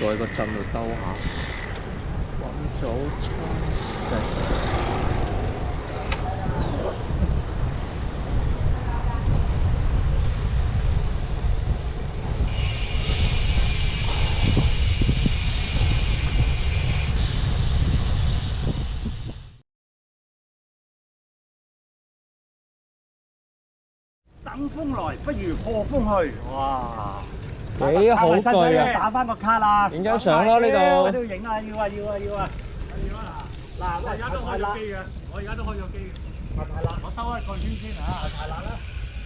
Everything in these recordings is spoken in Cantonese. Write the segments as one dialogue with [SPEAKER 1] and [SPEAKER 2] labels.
[SPEAKER 1] 再個鎮度兜下，揾早餐食。
[SPEAKER 2] 等風來，不如破風去。哇！
[SPEAKER 1] 幾好句啊！
[SPEAKER 2] 打翻個卡啦！
[SPEAKER 1] 影張相咯呢度。
[SPEAKER 2] 都要影啊！要啊！要啊！要啊！要啊！嗱，我而家都開咗機嘅，我而家都開咗機嘅。太辣！我兜開個圈先嚇，太辣啦！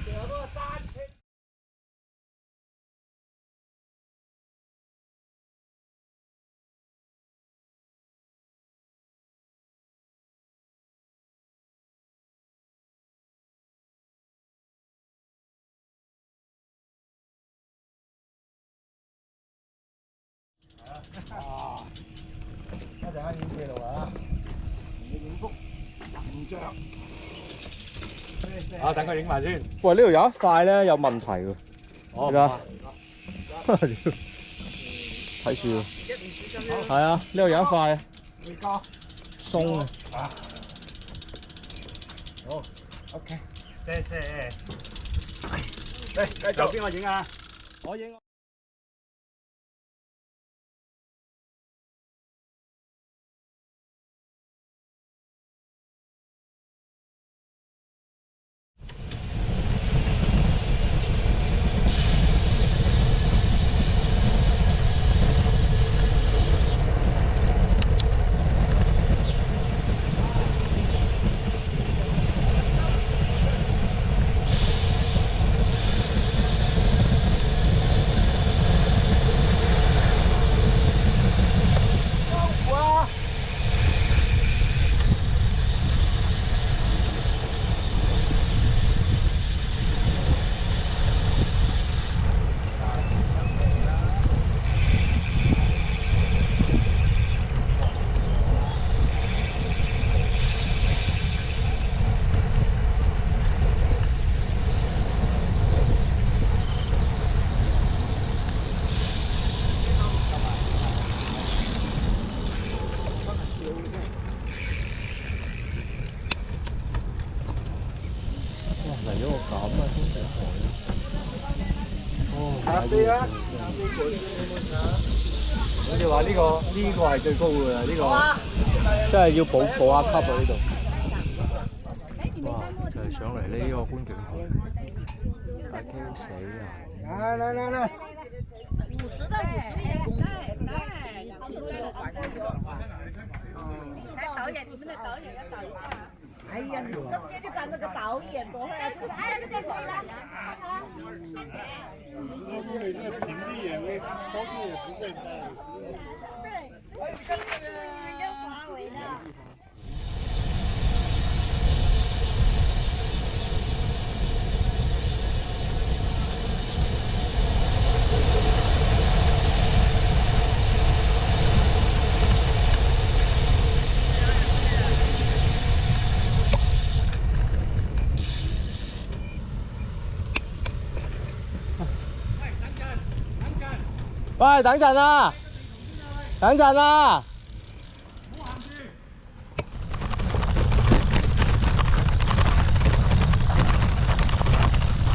[SPEAKER 2] 仲有嗰個單車。啊！一陣間影記錄啊！影幅人像。啊！等佢影埋先。
[SPEAKER 1] 喂，呢度有一塊咧有問題喎。
[SPEAKER 2] 哦。
[SPEAKER 1] 睇住。係啊，呢度有一塊。鬆啊。
[SPEAKER 2] 好。OK。謝謝。嚟，繼續邊個影啊？我影。
[SPEAKER 1] 嚟咗個咁啊，天井河哦，
[SPEAKER 2] 啱啲啊！我哋話呢個係最高㗎啦，呢個
[SPEAKER 1] 真係要補下級啊！呢度。哇！就係上嚟呢個觀景台，大 Q 死啊！
[SPEAKER 2] 來
[SPEAKER 3] 50的50，导演，你们的导演要导一下。哎呀，你身边就站着个导演，多会啊！哎呀，就这个了。
[SPEAKER 2] 我每次平地也会，高度也不会大。
[SPEAKER 3] 对，人家华为的。
[SPEAKER 1] 喂，等陣啊！等陣啊！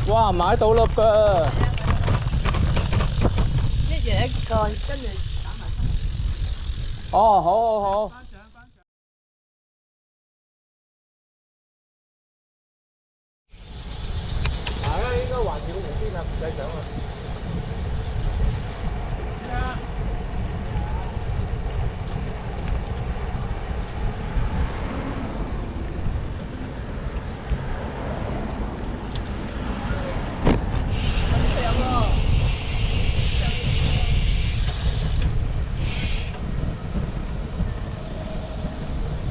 [SPEAKER 1] 哇，買到啦噃！
[SPEAKER 3] 一人一個，跟住打埋。
[SPEAKER 1] 哦，好。
[SPEAKER 2] 大家應該橫住個湖邊啊，唔使上啊。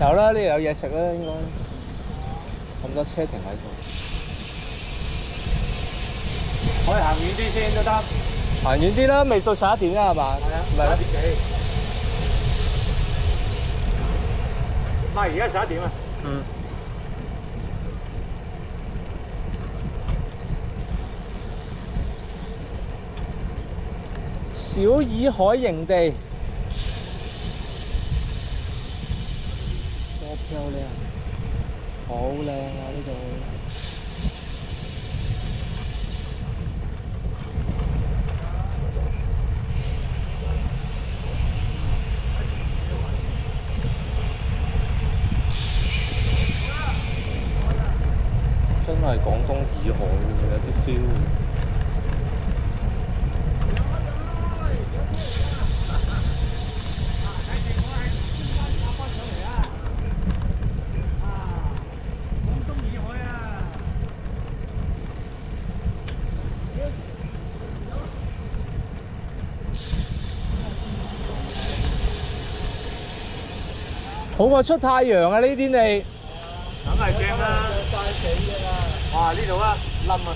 [SPEAKER 1] 有啦，呢度有嘢食啦，應該咁多車停喺度。
[SPEAKER 2] 可以行遠啲先都得。
[SPEAKER 1] 行遠啲啦，未到11點啦，係嘛？
[SPEAKER 2] 係啊，
[SPEAKER 1] 唔係啦。
[SPEAKER 2] 11點幾。唔係，而家11點啊。
[SPEAKER 1] 嗯。小洱海營地，多漂亮，好靚啊呢度。真係廣東洱海喎，有啲 feel。好過出太陽啊！呢啲天氣，
[SPEAKER 2] 梗係正啦！哇！呢度啊，冧啊！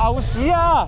[SPEAKER 1] 牛屎啊！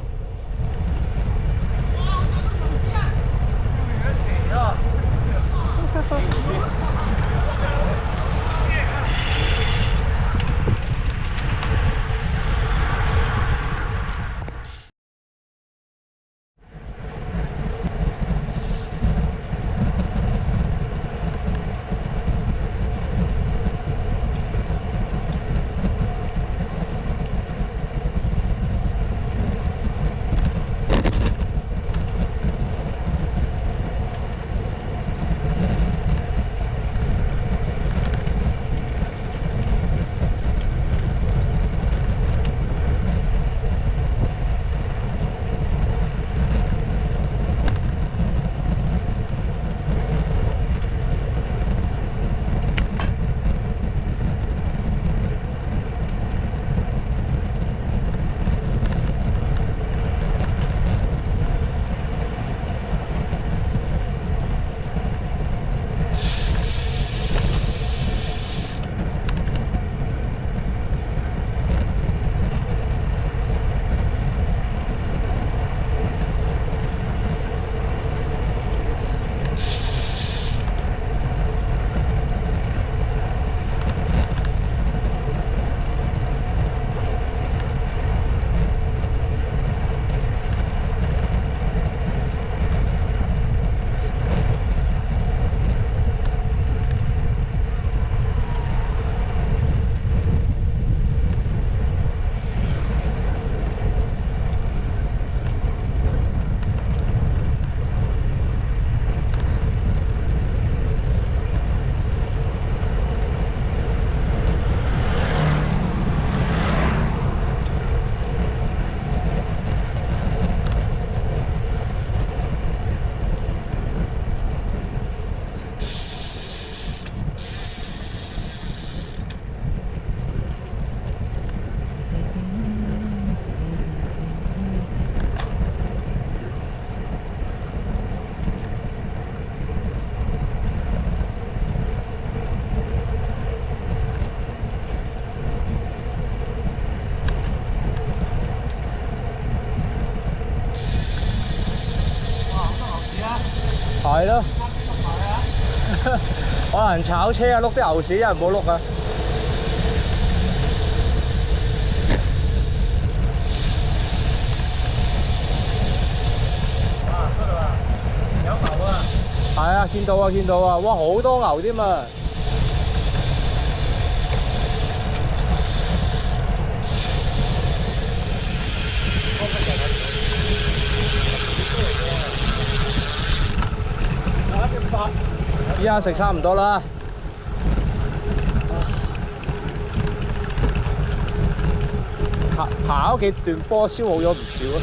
[SPEAKER 1] 係咯，可能炒車啊，碌啲牛屎，一人唔好碌啊！
[SPEAKER 2] 有牛啊！
[SPEAKER 1] 係啊，見到啊，見到啊！哇，好多牛添啊！依家食差唔多啦。爬嗰幾段波消耗咗唔少啊！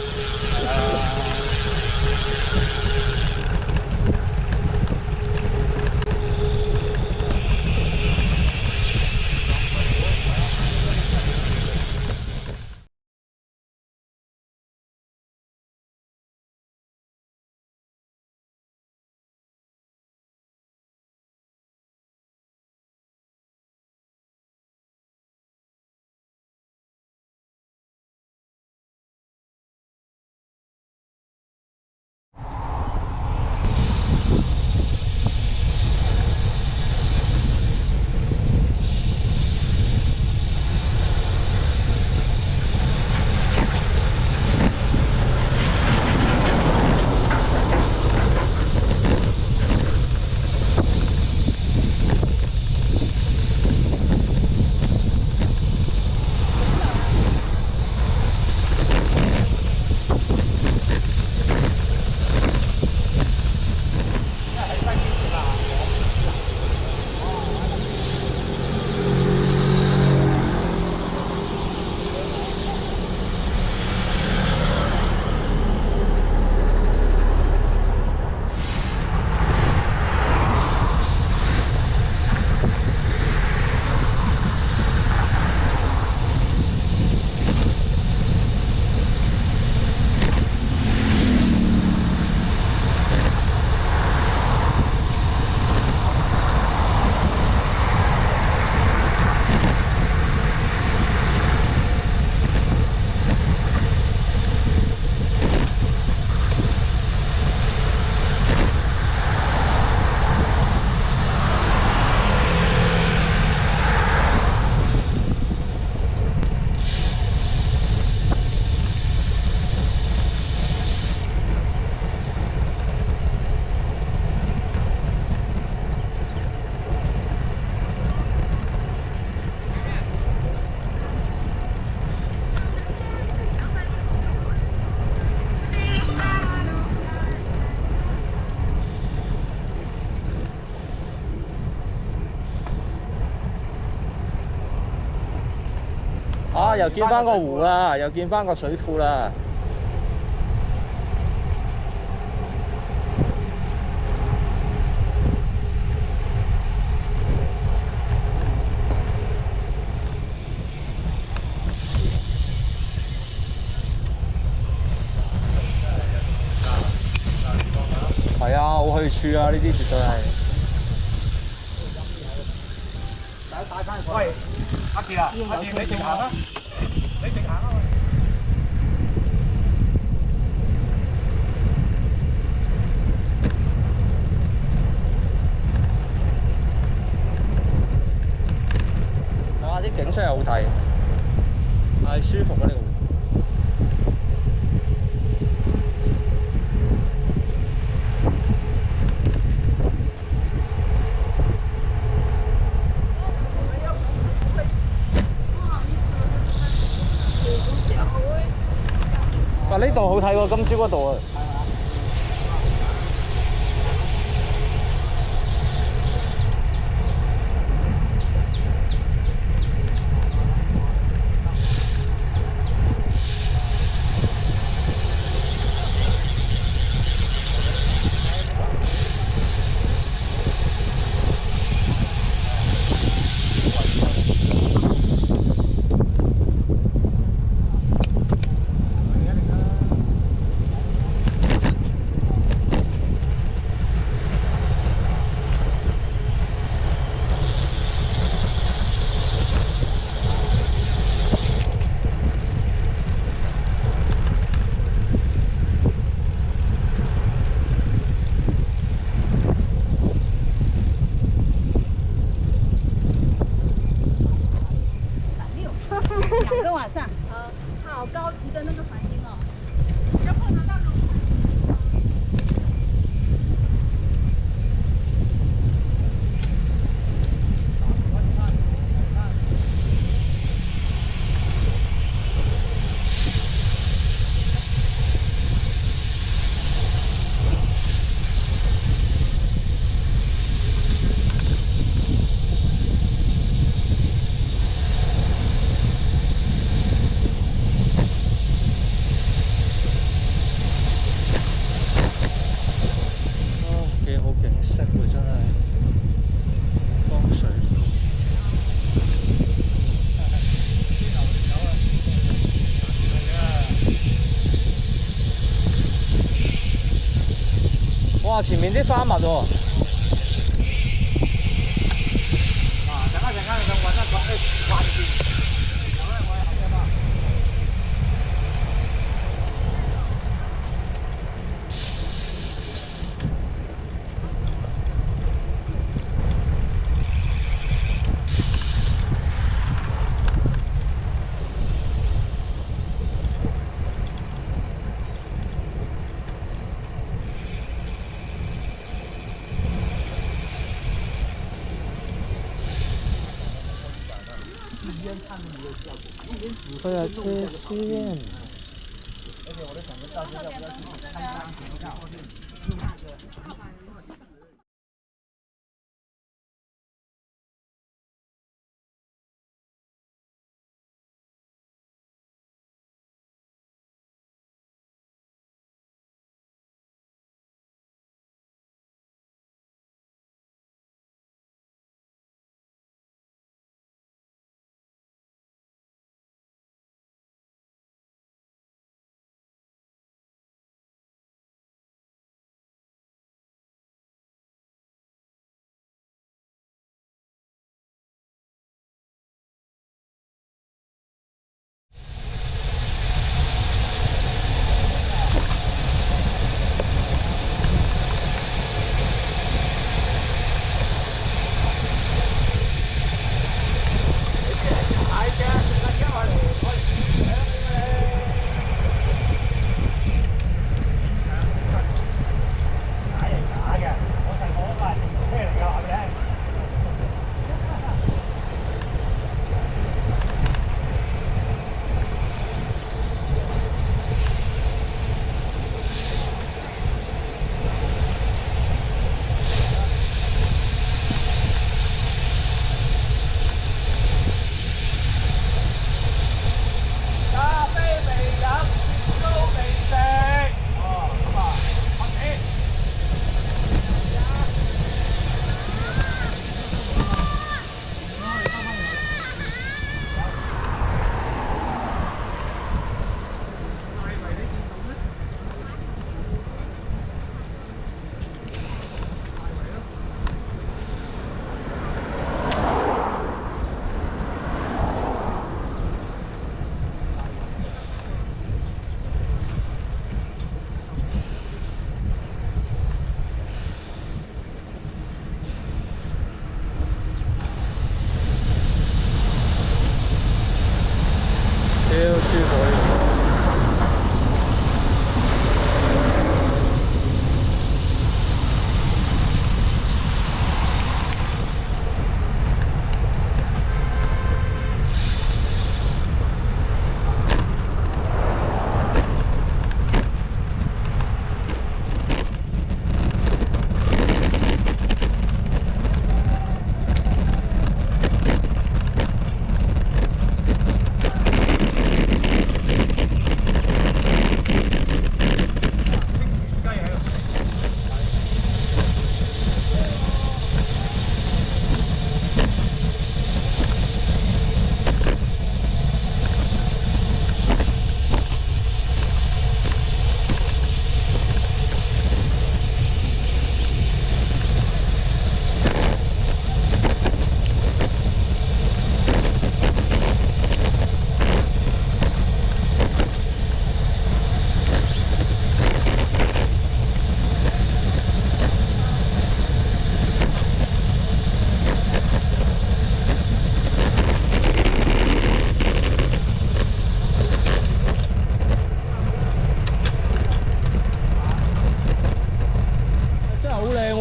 [SPEAKER 1] 啊！又見翻個湖啦，又見翻個水庫啦。係啊，好去處啊！呢啲絕對係。
[SPEAKER 2] 喂，阿傑啊，阿傑你直行啊！你直行啊！
[SPEAKER 1] 哇！啲景色係好睇，係舒服啊！呢個湖。哇！呢度好睇喎，今朝嗰度啊。
[SPEAKER 4] 晚上。好高级的那个餐厅哦。
[SPEAKER 1] 幾好景色喎，真係風水。哇！前面啲花蜜喎。
[SPEAKER 2] 陣間就揾一個關鍵。
[SPEAKER 1] 佢有車先。
[SPEAKER 2] 而且我的整个照片要不要去看一张？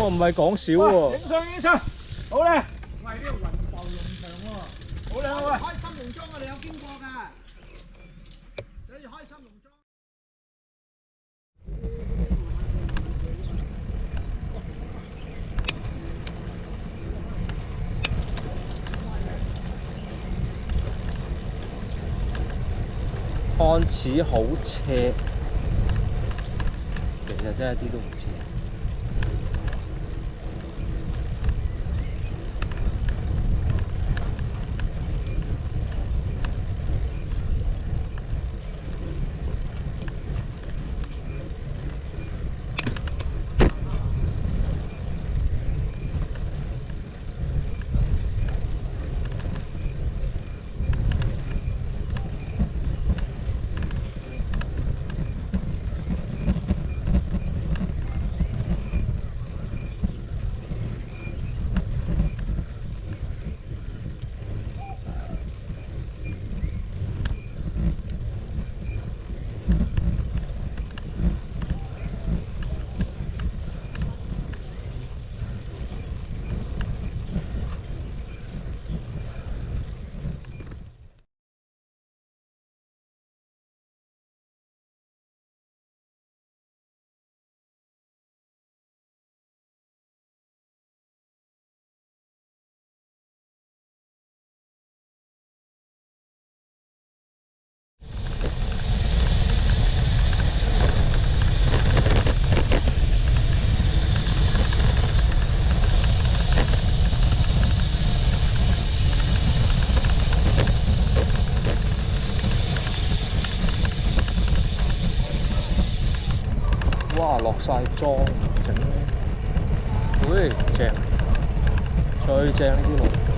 [SPEAKER 1] 唔係講少喎。
[SPEAKER 2] 影相，好靚。喂，呢個雲浮農場喎，好靚啊喂！開心農莊我哋有經過㗎，寫住開心農莊。
[SPEAKER 1] 看似好斜，其實真係一啲都唔斜。哇！落晒妝整，喂正，最正呢啲路。